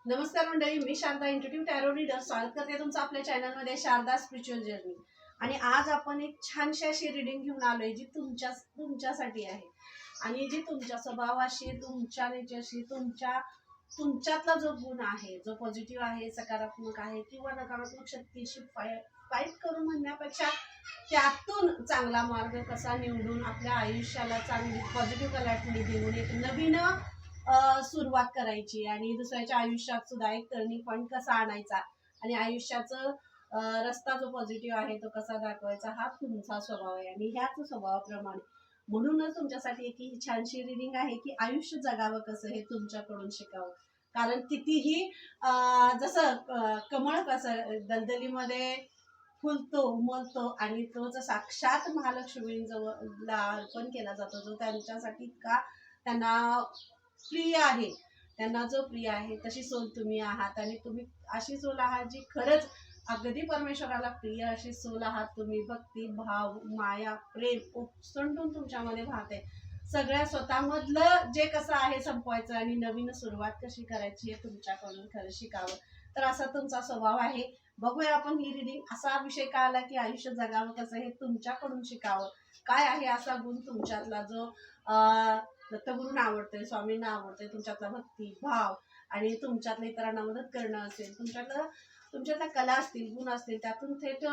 नमस्कार मंडळी, मी Sharda इंट्युटिव्ह tarot reader स्वागत करते तुमचं आपल्या चॅनलमध्ये शारदा स्पिरिच्युअल जर्नी. आणि आज आपण एक छानशी अशी रिडिंग घेऊन आलोय जी तुमच्यासाठी आहे आणि जी तुमच्या स्वभावाशी, तुमच्या नेचरशी, तुमच्यातला जो गुण आहे, जो पॉझिटिव्ह आहे, सकारात्मक आहे किंवा नकारात्मक शक्तीशी फाईट करून म्हणण्यापेक्षा त्यातून चांगला मार्ग कसा निवडून आपल्या आयुष्याला चांगली पॉझिटिव्ह कलाटणी देऊन एक नवीन सुरुवात करायची आणि दुसऱ्याच्या आयुष्यात सुद्धा एक टर्निंग पॉईंट कसा आणायचा आणि आयुष्याचं रस्ता जो पॉझिटिव्ह आहे तो कसा दाखवायचा, हा तुमचा स्वभाव आहे. आणि ह्याच स्वभावाप्रमाणे म्हणूनच तुमच्यासाठी एक ही छानशी रिडिंग आहे की आयुष्य जगावं कसं हे तुमच्याकडून शिकावं. कारण कितीही जसं कमळ कसं दलदलीमध्ये फुलतो, उमलतो आणि तो जर साक्षात महालक्ष्मींजवळ अर्पण केला जातो, जो त्यांच्यासाठी का त्यांना प्रिय आहे, त्यांना जो प्रिय आहे तशी सोल तुम्ही आहात. आणि तुम्ही अशी सोल आहात जी खरंच अगदी परमेश्वराला प्रिय अशी सोल आहात. तुम्ही भक्ती, भाव, माया, प्रेम ओसंडून तुमच्यामध्ये वाहते. सगळ्या स्वतःमधलं जे कसं आहे संपवायचं आणि नवीन सुरुवात कशी करायची हे तुमच्याकडून खरं शिकावं. तर असा तुमचा स्वभाव आहे. बघूया आपण ही रिडिंग. असा विषय का आला की आयुष्य जगावं कसं हे तुमच्याकडून शिकावं. काय आहे असा गुण तुमच्यातला जो दत्तगुरूंना आवडतंय, स्वामींना आवडतंय, तुमच्यातला भक्ती भाव आणि तुमच्यातल्या इतरांना मदत करणं असेल, तुमच्यातल्या कला असतील, गुण असतील, त्यातून थेट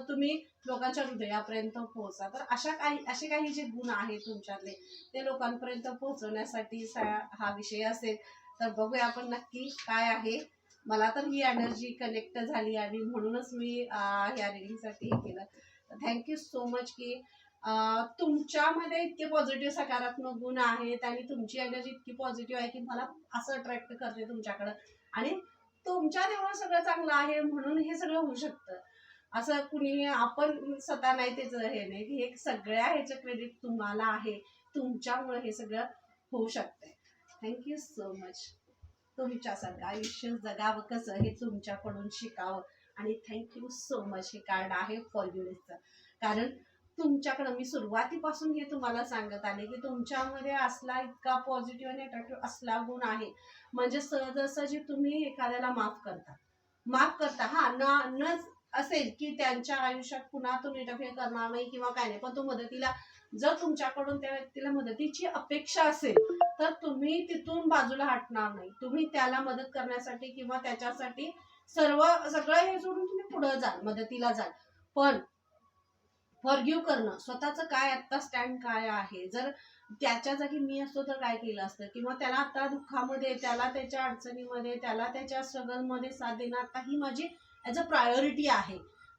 तुम्ही लोकांच्या हृदयापर्यंत पोहोचा. तर असे काही जे गुण आहेत तुमच्यातले ते लोकांपर्यंत पोहोचवण्यासाठी हा विषय असेल. तर बघूया आपण नक्की काय आहे. मला तर ही एनर्जी कनेक्ट झाली आणि म्हणूनच मी ह्या रिडिंगसाठी हे केलं. थँक्यू सो मच की तुमच्यामध्ये इतके पॉझिटिव्ह सकारात्मक गुण आहेत आणि तुमची एनर्जी इतकी पॉझिटिव्ह आहे की मला असं अट्रॅक्ट करते तुमच्याकडं. आणि तुमच्यात एवढं सगळं चांगलं आहे म्हणून हे सगळं होऊ शकतं. असं कुणी आपण स्वतः नाही, त्याचं हे नाही की हे सगळ्या ह्याचं क्रेडिट तुम्हाला आहे. तुमच्यामुळे हे सगळं होऊ शकतंय. Thank you so much. तुमच्यासारखं आयुष्य जगावं कसं हे तुमच्याकडून शिकावं. आणि थँक्यू सो मच. हे कार्ड आहे फॉर्ग्युनेसचं. कारण तुमच्याकडं मी सुरुवातीपासून हे तुम्हाला सांगत आले की तुमच्यामध्ये असला इतका पॉझिटिव्ह आणि अट्रॅक्टिव्ह असला गुण आहे. म्हणजे सहजासहजी तुम्ही एखाद्याला माफ करता. हा न असेल की त्यांच्या आयुष्यात पुन्हा तो इंटरफेअर करणार नाही किंवा काय नाही, पण तो मदतीला, जर तुमच्याकडून त्या व्यक्तीला मदतीची अपेक्षा असेल तर तुम्ही तिथून बाजूला हटणार नाही. तुम्ही त्याला मदत करण्यासाठी किंवा त्याच्यासाठी सगळं हे सोडून तुम्ही पुढे जाल, मदतीला जाल. पण फॉरगिव्ह करणं, स्वतःचं काय आत्ता स्टँड काय आहे, जर त्याच्या जागी मी असतो तर काय केलं असतं, किंवा त्याला आता दुःखामध्ये, त्याला त्याच्या अडचणीमध्ये, त्याला त्याच्या स्ट्रगलमध्ये साथ देणं आता ही माझी ॲज अ प्रायोरिटी आहे,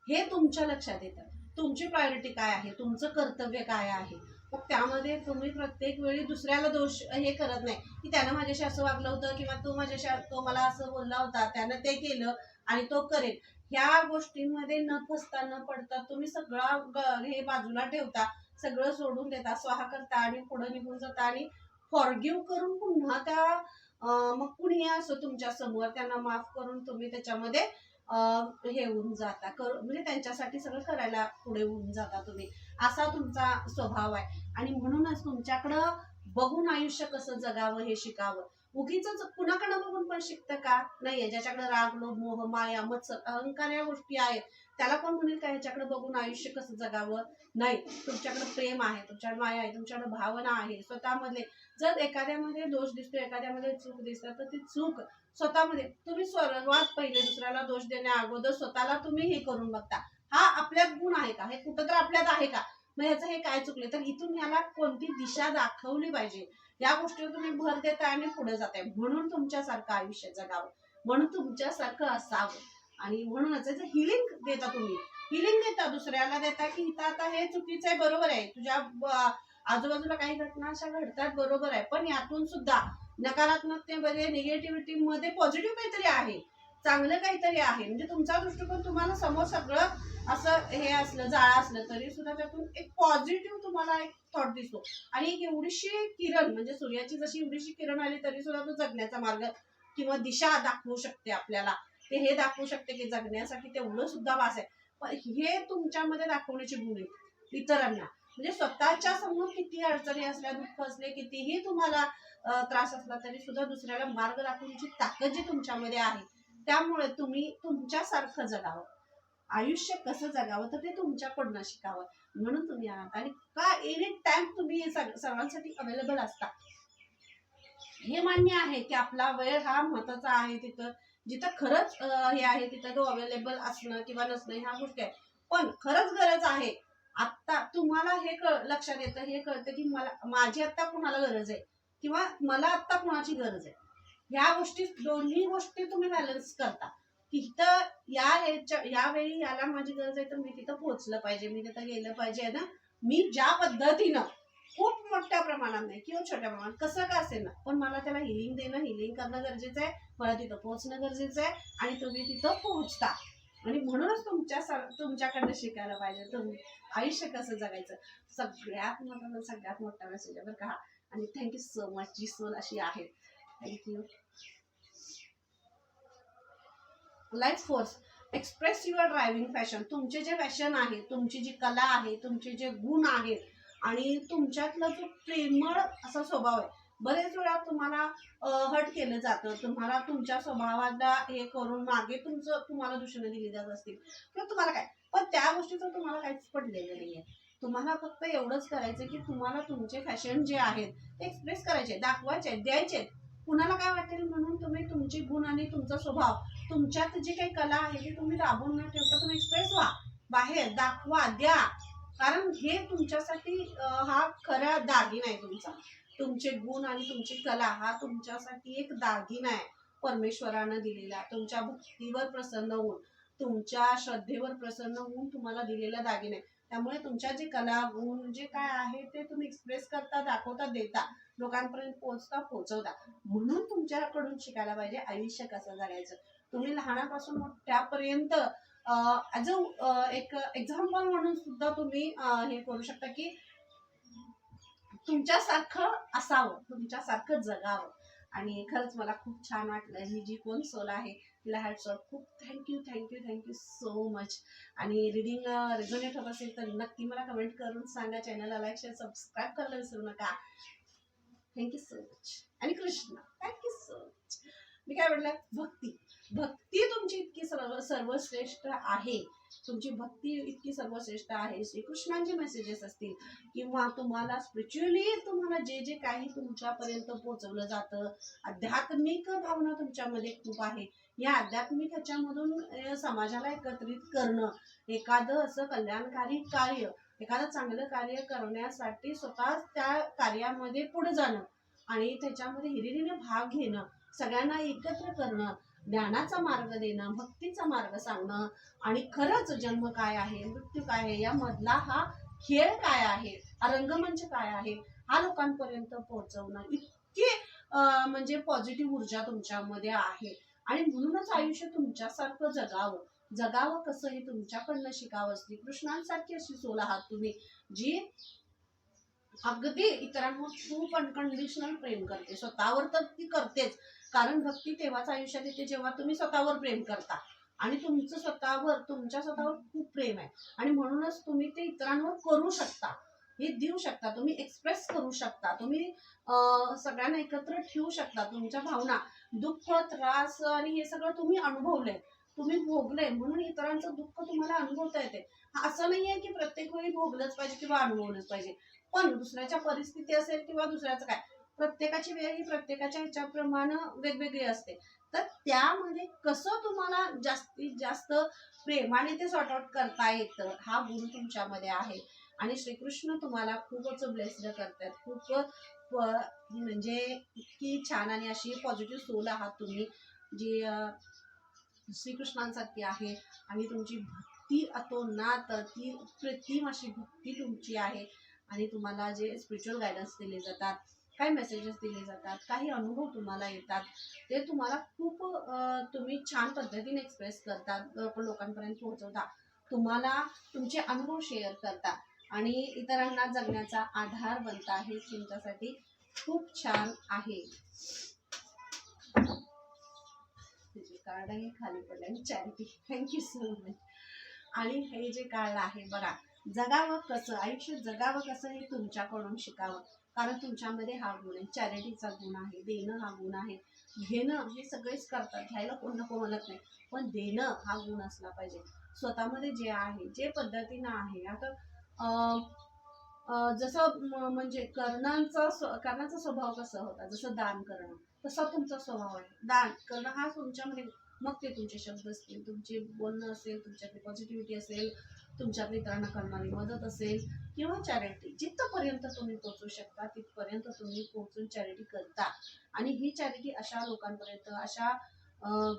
हे तुमच्या लक्षात येतं. तुमची प्रायोरिटी काय आहे, तुमचं कर्तव्य काय आहे. मग त्यामध्ये तुम्ही प्रत्येक वेळी दुसऱ्याला दोष हे करत नाही की त्यानं माझ्याशी असं वागलं होतं किंवा तो मला असं बोलला होता, त्यानं ते केलं आणि तो करेल. ह्या गोष्टींमध्ये न फसता न पडता तुम्ही सगळं हे बाजूला ठेवता, सगळं सोडून देता, स्वाहा करता आणि पुढे निघून जाता आणि फॉरगिव्ह करून पुन्हा त्या मग कुणीही असो तुमच्या समोर त्यांना माफ करून तुम्ही त्याच्यामध्ये हे होऊन जाता, म्हणजे त्यांच्यासाठी सगळं करायला पुढे होऊन जाता तुम्ही. असा तुमचा स्वभाव आहे. आणि म्हणूनच तुमच्याकडं बघून आयुष्य कसं जगावं हे शिकावं. उगीच कुणाकडे बघून पण शिकतं का नाहीये. ज्याच्याकडे राग, लोभ, मोह, माया, मत्सर, अहंकार या गोष्टी आहेत त्याला कोण म्हणेल का ह्याच्याकडे बघून आयुष्य कसं जगावं. नाही, तुमच्याकडे प्रेम आहे, तुमच्याकडे माया आहे, तुमच्याकडे भावना आहे स्वतःमध्ये. जर एखाद्यामध्ये दोष दिसतो, एखाद्यामध्ये चूक दिसतं, तर ती चूक स्वतःमध्ये तुम्ही सर्वात पहिले दुसऱ्याला दोष देण्या अगोदर स्वतःला तुम्ही हे करून बघता, हा आपल्यात गुण आहे का, हे कुठं तर आपल्यात आहे का, मग ह्याचं हे काय चुकले, तर इथून ह्याला कोणती दिशा दाखवली पाहिजे या गोष्टीवर तुम्ही भर देता आणि पुढे जाताय. म्हणून तुमच्यासारखं आयुष्य जगावं, म्हणून तुमच्यासारखं असावं. आणि म्हणूनच हिलिंग देता, तुम्ही हिलिंग देता, दुसऱ्याला देता की इथं आता हे चुकीचं आहे, बरोबर आहे, तुझ्या आजूबाजूला काही घटना अशा घडतात, बरोबर आहे, पण यातून सुद्धा नकारात्मकतेमध्ये, निगेटिव्हिटी मध्ये पॉझिटिव्ह काहीतरी आहे, चांगलं काहीतरी आहे. म्हणजे तुमचा दृष्टिकोन, तुम्हाला समोर सगळं असं हे असलं, जाळं असलं तरी सुद्धा त्यातून एक पॉझिटिव्ह तुम्हाला एक थॉट दिसतो. आणि एक एवढीशी किरण, म्हणजे सूर्याची जशी एवढीशी किरण आली तरी सुद्धा तो जगण्याचा मार्ग किंवा दिशा दाखवू शकते आपल्याला. ते हे दाखवू शकते की जगण्यासाठी तेवढं सुद्धा वास आहे. पण हे तुमच्यामध्ये दाखवण्याची गुण आहे इतरांना. म्हणजे स्वतःच्या समोर किती अडचणी असल्या, दुःख असले, कितीही तुम्हाला त्रास असला तरी सुद्धा दुसऱ्याला मार्ग दाखवण्याची ताकद जी तुमच्यामध्ये आहे, त्यामुळे तुम्ही तुमच्यासारखं जगावं. आयुष्य कसं जगावं तर ते तुमच्याकडनं शिकावं. म्हणून तुम्ही आहात आणि का एनी टाइम तुम्ही सर्वांसाठी अवेलेबल असता. हे मान्य आहे की आपला वेळ हा महत्वाचा आहे. तिथं जिथं खरंच हे आहे तिथं तो अवेलेबल असणं किंवा नसणं ह्या गोष्टी आहे. पण खरंच गरज आहे. आता तुम्हाला हे लक्षात येतं, हे कळतं की मला माझी आता कुणाला गरज आहे किंवा मला आता कुणाची गरज आहे. ह्या गोष्टी दोन्ही गोष्टी तुम्ही बॅलन्स करता की इथं यावेळी याला माझी गरज आहे तर मी तिथं पोहोचलं पाहिजे, मी तिथं गेलं पाहिजे ना. मी ज्या पद्धतीनं खूप मोठ्या प्रमाणात नाही किंवा छोट्या प्रमाणात कसं का असेल ना, पण मला त्याला हिलिंग देणं, हिलिंग करणं गरजेचं आहे. मला तिथं पोहोचणं गरजेचं आहे आणि तुम्ही तिथं पोहोचता. आणि म्हणूनच तुमच्याकडनं शिकायला पाहिजे तुम्ही आयुष्य कसं जगायचं. सगळ्यात मोठा मेसेज आहे बरं का. आणि थँक्यू सो मच. जी सोल अशी आहे. Thank you. Life force express your driving passion. तुमचे जे पॅशन आहे, तुमची जी कला आहे, तुमचे जे गुण आहेत आणि तुमच्यातला जो प्रेमळ असा स्वभाव आहे. बरेच वेळा तुम्हाला हट केलं जातं, तुम्हाला तुमच्या स्वभावाला हे करून मागे तुम्हाला दूषणं दिली जात असतील किंवा तुम्हाला काय, पण त्या गोष्टीचं तुम्हाला काहीच पडलेलं नाहीये. तुम्हाला फक्त एवढंच करायचं की तुम्हाला तुमचे फॅशन जे आहेत ते एक्सप्रेस करायचे, दाखवायचे, द्यायचे. कुणाला काय वाटेल म्हणून तुम्ही तुमचे गुण आणि तुमचा स्वभाव, तुमच्यात जी काही कला आहे ती तुम्ही राबवून न ठेवता तुम्ही एक्सप्रेस व्हा, बाहेर दाखवा, द्या. कारण हे तुमच्यासाठी हा खरा दागिना आहे तुमचा. तुमचे गुण आणि तुमची कला हा तुमच्यासाठी एक दागिना आहे परमेश्वरानं दिलेला. तुमच्या भक्तीवर प्रसन्न होऊन, तुमच्या श्रद्धेवर प्रसन्न होऊन तुम्हाला दिलेला दागिना आहे. त्यामुळे तुमच्या जे कला गुण जे काय आहे ते तुम्ही एक्सप्रेस करता, दाखवता, देता, लोकांपर्यंत पोहोचवता. म्हणून तुमच्याकडून शिकायला पाहिजे आयुष्य कसं जगायचं. तुम्ही लहानापासून मोठ्यापर्यंत ऍज एक एक्झाम्पल म्हणून सुद्धा तुम्ही हे करू शकता की तुमच्यासारखं असावं, तुमच्यासारखं जगावं. आणि खरंच मला खूप छान वाटलं. ही जी कोण सोल आहे तिला हॅट्स ऑफ. खूप थँक्यू सो मच. आणि रिडिंग रेझोनेट होत असेल तर नक्की मला कमेंट करून सांगा. चॅनलला लाईक शेअर सबस्क्राईब करायला विसरू नका. Thank you so much. आणि कृष्ण थँक्यू सो मच. मी काय म्हटलं, भक्ती तुमची इतकी सर्वश्रेष्ठ आहे. तुमची भक्ती इतकी सर्वश्रेष्ठ आहे. श्रीकृष्णांचे मेसेजेस असतील किंवा तुम्हाला स्पिरिच्युअली तुम्हाला जे जे काही तुमच्यापर्यंत पोहोचवलं जातं, आध्यात्मिक भावना तुमच्यामध्ये खूप आहे. या आध्यात्मिक ह्याच्यामधून समाजाला एकत्रित करणं, एखादं असं कल्याणकारी कार्य, एखादं चांगलं कार्य करण्यासाठी स्वतः त्या कार्यामध्ये पुढे जाणं आणि त्याच्यामध्ये हिरिरीने भाग घेणं, सगळ्यांना एकत्र करणं, ज्ञानाचा मार्ग देणं, भक्तीचा मार्ग सांगणं आणि खरंच जन्म काय आहे, मृत्यू काय आहे, यामधला हा खेळ काय आहे, हा रंगमंच काय आहे, हा लोकांपर्यंत पोहोचवणं, इतकी म्हणजे पॉझिटिव्ह ऊर्जा तुमच्यामध्ये आहे. आणि म्हणूनच आयुष्य तुमच्यासारखं जगावं कसं हे तुमच्याकडनं शिकावं. श्रीकृष्णांसारखी अशी सोल आहात तुम्ही, जी अगदी इतरांवर खूप अनकंडिशनल प्रेम करते. स्वतःवर तर ती करतेच, कारण भक्ती तेव्हाच आयुष्यात येते जेव्हा तुम्ही स्वतःवर प्रेम करता. आणि तुमच्या स्वतःवर खूप प्रेम आहे आणि म्हणूनच तुम्ही ते इतरांवर करू शकता, हे देऊ शकता, तुम्ही एक्सप्रेस करू शकता, तुम्ही सगळ्यांना एकत्र ठेवू शकता. तुमच्या भावना, दुःख, त्रास आणि हे सगळं तुम्ही अनुभवलंय, तुम्ही भोगलंय, म्हणून इतरांचं दुःख तुम्हाला अनुभवता येते. असं नाहीये की प्रत्येक वेळी भोगलंच पाहिजे किंवा अनुभवलंच पाहिजे. पण दुसऱ्याच्या परिस्थिती असेल किंवा दुसऱ्याचं काय, प्रत्येकाची वेळ ही प्रत्येकाच्या ह्याच्याप्रमाणे वेगवेगळी असते. तर त्यामध्ये कसं तुम्हाला जास्तीत जास्त प्रेमाने ते सॉर्ट आउट करता येतं, हा गुण तुमच्यामध्ये आहे. आणि श्रीकृष्ण तुम्हाला खूपच ब्लेस्ड करतात. खूप म्हणजे इतकी छान आणि अशी पॉझिटिव्ह सोल आहात तुम्ही, जी श्रीकृष्णांसारखी आहे. आणि तुमची भक्ती अतोनात, ती कृत्रिम अशी भक्ती तुमची आहे. आणि तुम्हाला जे स्पिरिच्युअल गायडन्स दिले जातात, काही मेसेजेस दिले जातात, काही अनुभव तुम्हाला येतात, ते तुम्हाला खूप तुम्ही छान पद्धतीने एक्सप्रेस करतात, लोकांपर्यंत पोहोचवता, तुम्हाला तुमचे अनुभव शेअर करता आणि इतरांना जगण्याचा आधार बनता. हे तुमच्यासाठी खूप छान आहे. कार्ड आहे खाली पडले, चॅरिटी. Thank you so much. आणि हे जे कार्ड आहे बघा, जगावं कसं, आयुष्य जगावं कसं हे तुमच्याकडून शिकावं. कारण तुमच्यामध्ये हा गुण आहे, चॅरिटीचा गुण आहे, देणं हा गुण आहे. घेणं हे सगळेच करतात, घ्यायला कोण नको म्हणत नाही, पण देणं हा गुण असला पाहिजे स्वतःमध्ये. जे आहे जे पद्धतीनं आहे आता जसं म्हणजे कर्णाचा स्वभाव कसा होता, जसं दान करणं तसा तुमचा स्वभाव आहे. दान करणं हा तुमच्यामध्ये, मग ते तुमचे शब्द असतील, तुमचे बोलणं असेल, तुमच्यातली पॉझिटिव्हिटी असेल, तुमच्या इतरांना करणारी मदत असेल किंवा चॅरिटी, जिथपर्यंत तुम्ही पोहोचू शकता तिथपर्यंत तुम्ही पोहोचून चॅरिटी करता. आणि ही चॅरिटी अशा लोकांपर्यंत, अशा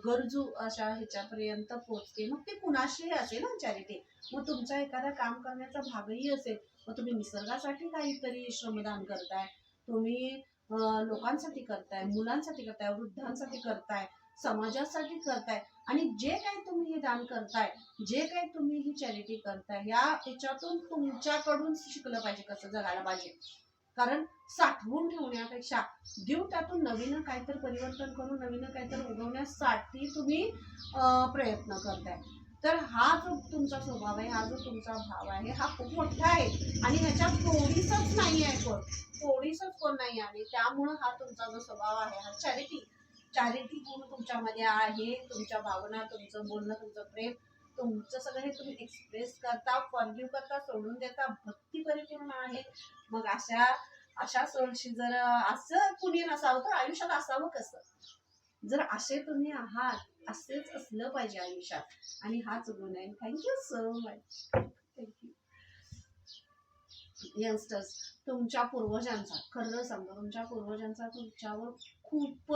गरजू अशा ह्याच्यापर्यंत पोहोचते. मग ते कुणाशीही असेल ना चॅरिटी. मग तुमचा एखादा काम करण्याचा भागही असेल, मग तुम्ही निसर्गासाठी काहीतरी श्रमदान करताय, तुम्ही लोकांसाठी करताय, मुलांसाठी करताय, वृद्धांसाठी करताय, समाजासाठी करताय. आणि जे काही तुम्ही हे दान करताय, जे काही तुम्ही ही चॅरिटी करताय, याच्यातून तुमच्याकडून शिकलं पाहिजे कसं जगायला पाहिजे. कारण साठवून ठेवण्यापेक्षा देऊ, त्यातून नवीन काहीतरी परिवर्तन करून नवीन काहीतरी उगवण्यासाठी तुम्ही प्रयत्न करताय. तर हा जो तुमचा स्वभाव आहे, हा जो तुमचा भाव आहे, हा खूप मोठा आहे. आणि ह्याच्यात थोडीसच नाही आहे, थोडीसच कोण नाही. आणि त्यामुळं हा तुमचा जो स्वभाव आहे, हा चॅरिटी गुण तुमच्यामध्ये आहे. तुमच्या भावना, तुमचं बोलणं, तुमचं प्रेम, तुमचं सगळं हे तुम्ही एक्सप्रेस करता, फॉरगिव्ह करता, सोडून देता, भक्ती परिपूर्ण आहे. मग अशा सोलशी जर असं कुणी नसावं तर आयुष्यात असावं कसं. जर असे तुम्ही आहात, असेच असलं पाहिजे आयुष्यात. आणि हाच गुण आहे. Thank you so much. Thank you. Youngsters, तुमच्या पूर्वजांचा, खरं सांगतो, तुमच्या पूर्वजांचा तुमच्यावर खूप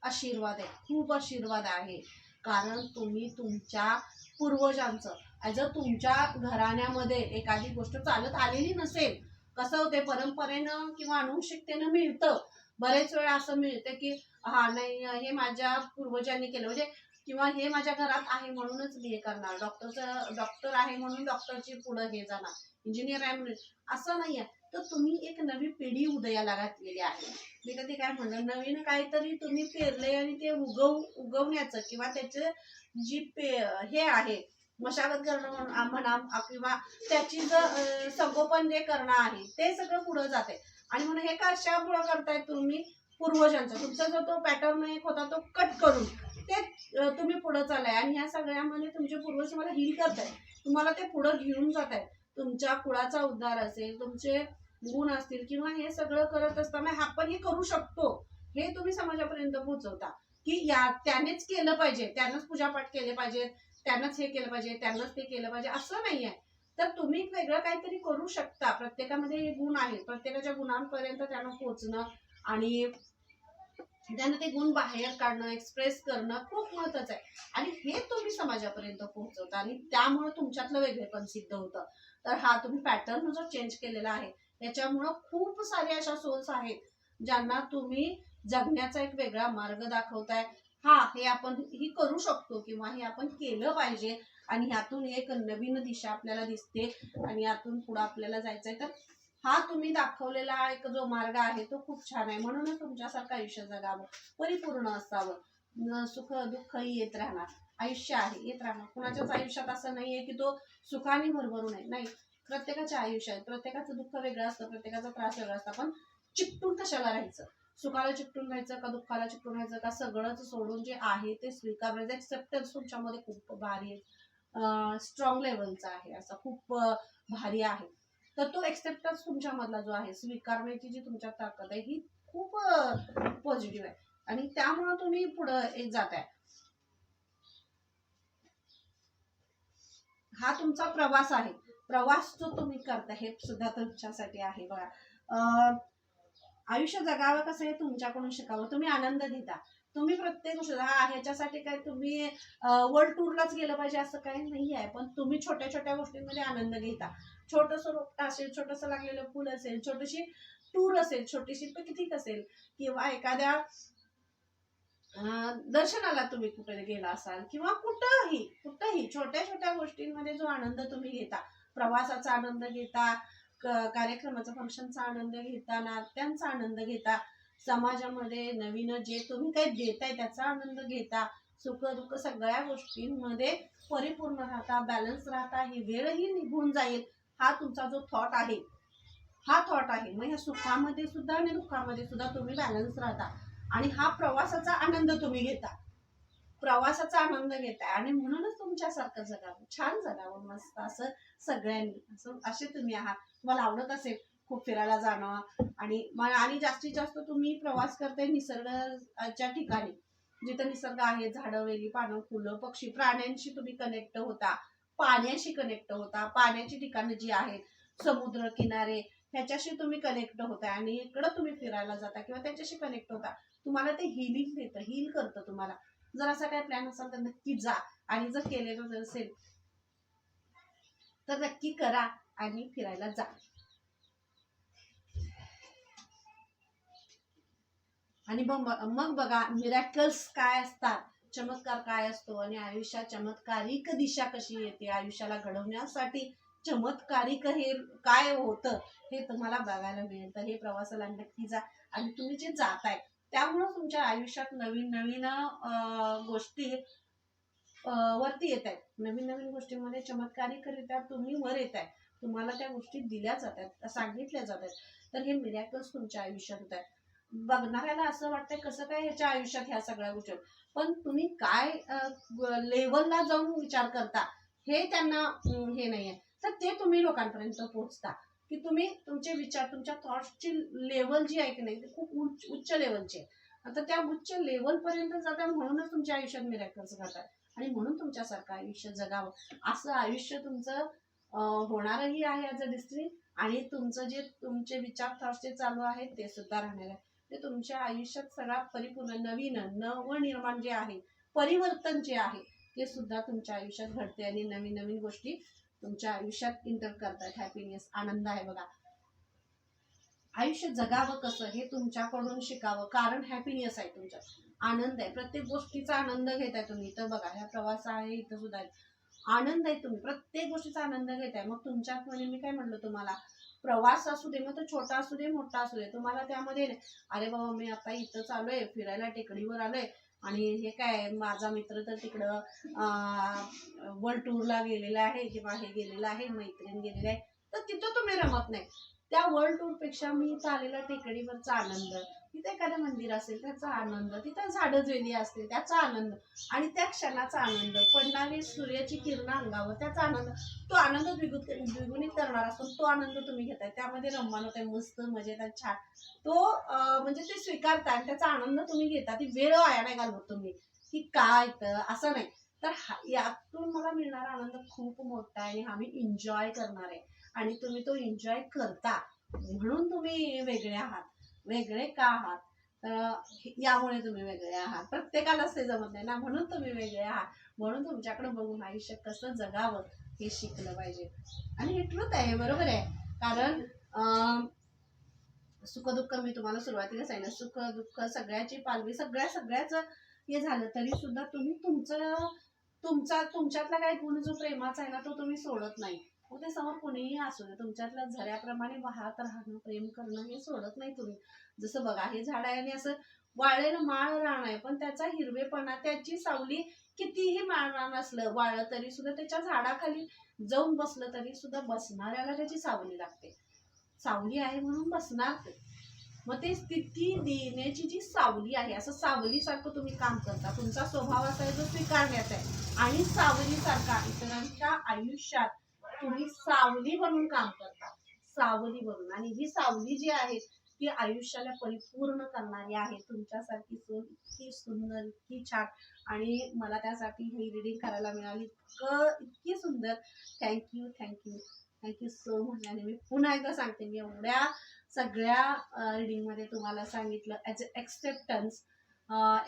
आशीर्वाद आहे, खूप आशीर्वाद आहे. कारण तुम्ही तुमच्या पूर्वजांचं, जर तुमच्या घराण्यामध्ये एखादी गोष्ट चालत आलेली नसेल, कसं होते, परंपरेनं किंवा अनुवंशिकतेनं मिळतं. बरेच वेळा असं मिळतं की हा नाही, हे माझ्या पूर्वजांनी केलं, म्हणजे किंवा हे माझ्या घरात आहे म्हणूनच मी हे करणार, डॉक्टर आहे म्हणून डॉक्टरची पुढं हे जाणार, इंजिनियर आहे म्हणून, असं नाही आहे. तर तुम्ही एक नवी पिढी उदयाला घातलेली आहे. मी कधी काय म्हणलं, नवीन काहीतरी तुम्ही पेरले आणि ते उगवण्याचं किंवा त्याचे जी हे आहे मशागत करणं म्हणा, किंवा त्याची जर संगोपन जे करणं आहे ते सगळं पुढं जाते. आणि म्हणून हे कशामुळं करताय तुम्ही, पूर्वजांचा तुमचा जो तो पॅटर्न एक होता तो कट करून ते तुम्ही पुढं चाललाय. आणि ह्या सगळ्यामध्ये तुमचे पूर्वज तुम्हाला हील करताय, तुम्हाला ते पुढं घेऊन जात आहे. तुमच्या कुळाचा उद्धार असेल, तुमचे गुण असतील, किंवा हे सगळं करत असताना आपण हे करू शकतो हे तुम्ही समाजापर्यंत पोहोचवता. की त्यानेच केलं पाहिजे, त्यानंच पूजापाठ केले पाहिजे, त्यानंच हे केलं पाहिजे, त्यानंच ते केलं पाहिजे, असं नाही आहे. तर तुम्ही वेगळं काहीतरी करू शकता. प्रत्येकामध्ये हे गुण आहेत, प्रत्येकाच्या गुणांपर्यंत त्यांना पोहोचणं आणि त्यांना ते गुण बाहेर काढणं, एक्सप्रेस करणं खूप महत्वाचं आहे. आणि हे तुम्ही समाजापर्यंत पोहोचवता आणि त्यामुळे तुमच्यातलं वेगळेपण सिद्ध होतं. तर हा तुम्ही पॅटर्न जो चेंज केलेला आहे त्याच्यामुळं खूप सारे अशा सोल्स आहेत ज्यांना तुम्ही जगण्याचा एक वेगळा मार्ग दाखवताय. हा, हे आपण ही करू शकतो किंवा हे आपण केलं पाहिजे आणि ह्यातून एक नवीन दिशा आपल्याला दिसते आणि यातून पुढे आपल्याला जायचंय. तर हा तुम्ही दाखवलेला एक जो मार्ग आहे तो खूप छान आहे. म्हणूनच तुमच्यासारखं आयुष्य जगावं, परिपूर्ण असावं, सुख दुःख येत राहणार, आयुष्य आहे येत राहणार. कुणाच्याच आयुष्यात असं नाहीये की तो सुखाने भरभरून आहे, नाही. प्रत्येकाच्या आयुष्यात प्रत्येकाचं दुःख वेगळं असतं, प्रत्येकाचा त्रास वेगळा असतो. पण चिकटून कशाला राहायचं, सुखाला चिकटून राहायचं का दुःखाला चिकटून राहायचं का, सगळंच सोडून जे आहे ते स्वीकारायचं. एक्सेप्टन्स तुमच्यामध्ये खूप भारी आहे, स्ट्रॉंग लेवलचा आहे, असं खूप भारी आहे. तर तो एक्सेप्टन्स तुमच्यामधला जो आहे, स्वीकारण्याची जी तुमच्यात ताकद आहे, ही खूप पॉझिटिव्ह आहे आणि त्यामुळे तुम्ही पुढे जात आहे. हा तुमचा प्रवास आहे, प्रवास जो तुम्ही करता हे सुद्धा तुमच्यासाठी आहे. बघा, आयुष्य जगावं कसं हे तुमच्याकडून शिकावं. तुम्ही आनंद घेता, तुम्ही प्रत्येक गोष्ट ह्याच्यासाठी काय तुम्ही वर्ल्ड टूरलाच गेलं पाहिजे असं काही नाही आहे. पण तुम्ही छोट्या छोट्या गोष्टींमध्ये आनंद घेता. छोटंसं रोपटं असेल, छोटंसं लागलेलं फुल असेल, छोटीशी टूर असेल, छोटीशी पिकनिक असेल, किंवा एखाद्या दर्शनाला तुम्ही कुठे गेला असाल, किंवा कुठंही छोट्या छोट्या गोष्टींमध्ये जो आनंद तुम्ही घेता, प्रवासाचा आनंद घेता, कार्यक्रमाचा फंक्शनचा आनंद घेता, नात्यांचा आनंद घेता, समाजामध्ये नवीन जे तुम्ही काही देताय त्याचा आनंद घेता, सुख दुःख सगळ्या गोष्टींमध्ये परिपूर्ण राहता, बॅलन्स राहता, ही वेळही निघून जाईल. हा तुमचा जो थॉट आहे, हा थॉट आहे, मग ह्या सुखामध्ये सुद्धा आणि दुःखामध्ये सुद्धा तुम्ही बॅलन्स राहता आणि हा प्रवासाचा आनंद तुम्ही घेता, प्रवासाचा आनंद घेताय आणि म्हणूनच तुमच्यासारखं जगावं, छान जगावं मस्त असं सगळ्यांनी, असं असे तुम्ही आहात. तुम्हाला आवडत असेल खूप फिरायला जाणं आणि जास्तीत जास्त तुम्ही प्रवास करताय निसर्गाच्या ठिकाणी, जिथं निसर्ग आहे, झाडं वेली पानं फुलं पक्षी प्राण्यांशी तुम्ही कनेक्ट होता, पाण्याशी कनेक्ट होता, पाण्याची ठिकाणं जी आहेत समुद्र किनारे ह्याच्याशी तुम्ही कनेक्ट होता आणि इकडं तुम्ही फिरायला जाता किंवा त्याच्याशी कनेक्ट होता, तुम्हाला ते हिलिंग देतं, हील करतं तुम्हाला. जर असा काही प्लॅन असेल तर नक्की जा आणि जर केलेलं असेल तर नक्की करा आणि फिरायला जा. आणि मग बघा मिरॅकल्स काय असतात, चमत्कार काय असतो आणि आयुष्यात चमत्कारिक दिशा कशी येते, आयुष्याला घडवण्यासाठी चमत्कारिक हे काय होतं हे तुम्हाला बघायला मिळेल. तर हे प्रवासाला नक्की जा आणि तुम्ही जे जाताय त्यामुळं तुमच्या आयुष्यात नवीन नवीन गोष्टी वरती येत आहेत, नवीन नवीन गोष्टींमध्ये चमत्कारिकरित्या तुम्ही वर येत आहे, तुम्हाला त्या गोष्टी दिल्या जातात, सांगितल्या जातात. तर हे मिरॅकल्स तुमच्या आयुष्यात होत आहेत. बघणाऱ्याला असं वाटतंय कसं काय ह्याच्या आयुष्यात ह्या सगळ्या गोष्टी, पण तुम्ही काय लेवलला जाऊन विचार करता हे त्यांना हे नाहीये, तर ते तुम्ही लोकांपर्यंत पोहोचता की तुम्ही तुमचे विचार, तुमच्या थॉट्सची लेवल जी आहे की नाही ती खूप उच्च लेवलची आहे. आता त्या उच्च लेवल पर्यंत जाता, म्हणूनच तुमच्या आयुष्यात मिरॅकल्स घडतात आणि म्हणून तुमच्यासारखं आयुष्य जगावं, असं आयुष्य तुमचं होणारही आहे ॲज अ डिस्ट्री आणि तुमचं जे तुमचे विचार थॉट्स चालू आहेत ते सुद्धा राहणार आहे. ते तुमच्या आयुष्यात सगळा परिपूर्ण नवीन नवनिर्माण जे आहे, परिवर्तन जे आहे ते सुद्धा तुमच्या आयुष्यात घडते आणि नवीन नवीन गोष्टी तुमच्या आयुष्यात इंटर करतात. हॅपीनेस, आनंद आहे बघा. आयुष्य जगावं कसं हे तुमच्याकडून शिकावं, कारण हॅपीनेस आहे तुमच्यात, आनंद आहे, प्रत्येक गोष्टीचा आनंद घेताय तुम्ही. तर बघा ह्या प्रवास आहे, इथं सुद्धा आनंद आहे, तुम्ही प्रत्येक गोष्टीचा आनंद घेताय. मग तुमच्यात म्हणजे मी काय म्हणलं तुम्हाला, प्रवास असू दे मग तो छोटा असू दे मोठा असू दे, तुम्हाला त्यामध्ये अरे बाबा मी आता इथं चालूय फिरायला, टेकडीवर आलोय आणि हे काय माझा मित्र तर तिकडं वर्ल्ड टूरला गेलेला आहे किंवा हे गेलेला आहे, मैत्रीण गेलेला आहे, तर तिथं तुम्ही रमत नाही. त्या वर्ल्ड टूर पेक्षा मी इथं आलेला टेकडीवरचा आनंद, तिथे एखादं मंदिर असेल त्याचा आनंद, तिथं झाडं वेली असते त्याचा आनंद आणि त्या क्षणाचा आनंद, पडणारी सूर्याची किरण अंगावर त्याचा आनंद, तो आनंद द्विगुणित करणार असतो, तो आनंद तुम्ही घेताय, त्यामध्ये रममान होत आहे, मस्त मजेत छान, तो म्हणजे ते स्वीकारता आणि त्याचा आनंद तुम्ही घेता. ती वेळ वाया नाही घालवत तुम्ही की काय तर असं नाही. तर यातून मला मिळणारा आनंद खूप मोठा आहे आणि हा मी एन्जॉय करणार आहे आणि तुम्ही तो एन्जॉय करता, म्हणून तुम्ही वेगळे आहात. वेगळे का आहात तर यामुळे तुम्ही वेगळे आहात, प्रत्येकालाच ते जमत नाही ना, म्हणून तुम्ही वेगळे आहात. म्हणून तुमच्याकडे बघून आयुष्य कसं जगावं हे शिकलं पाहिजे आणि हे ट्रूथ आहे, बरोबर आहे. कारण सुखदुःख मी तुम्हाला सुरुवातीला सांगितलं, सुख दुःख सगळ्याची पालवी, सगळ्याच हे झालं तरी सुद्धा तुम्ही तुमच्यातला काही गुण जो प्रेमाचा आहे ना तो तुम्ही सोडत नाही. मग ते समोर कोणीही असू दे, तुमच्यातल्या झऱ्याप्रमाणे वाहत राहणं, प्रेम करणं हे सोडत नाही तुम्ही. जसं बघा हे झाड आहे आणि असं वाळलेलं माळ रान आहे, पण त्याचा हिरवेपणा, त्याची सावली कितीही माळ रान असलं वाळलं तरी सुद्धा त्याच्या झाडाखाली जाऊन बसलं तरी सुद्धा बसणाऱ्याला त्याची सावली लागते. सावली आहे म्हणून बसणार ते. मग ते स्थिती देण्याची जी सावली आहे, असं सावलीसारखं तुम्ही काम करता, तुमचा स्वभाव असा आहे जो स्वीकारण्याचा आहे आणि सावलीसारखा इतरांच्या आयुष्यात तुम्ही सावली बनून काम करता, सावली बनून. आणि ही सावली जी आहे ती आयुष्याला परिपूर्ण करणारी आहे. तुमच्यासारखी सून इतकी सुंदर, इतकी छान आणि मला त्यासाठी ही रीडिंग करायला मिळाली, इतकी सुंदर. Thank you thank you thank you so much. आणि मी पुन्हा एकदा सांगते, मी एवढ्या सगळ्या रीडिंगमध्ये तुम्हाला सांगितलं ॲज अ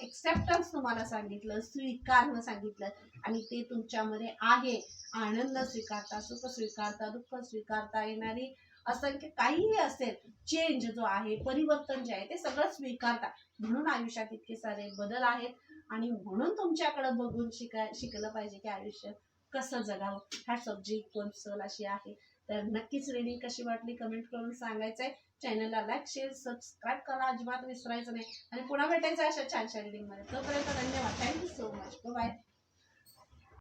एक्सेप्टन्स तुम्हाला सांगितलं, स्वीकारणं सांगितलं आणि ते तुमच्यामध्ये आहे. आनंद स्वीकारता, सुख स्वीकारता, दुःख स्वीकारता, येणारी असंख्य काहीही असेल, चेंज जो आहे, परिवर्तन जे आहे ते सगळं स्वीकारता. म्हणून आयुष्यात इतके सारे बदल आहेत आणि म्हणून तुमच्याकडे बघून शिकलं पाहिजे की आयुष्य कसं जगावं. ह्या सब्जेक्ट कोणसल अशी आहे. तर नक्कीच रीडिंग कशी वाटली कमेंट करून सांगायचंय. चॅनलला लाईक शेअर सबस्क्राईब करा, अजिबात विसरायचं नाही आणि पुन्हा भेटायचं अशा छानशा रीडिंगमध्ये. तोपर्यंत धन्यवाद. Thank you so much. बाय.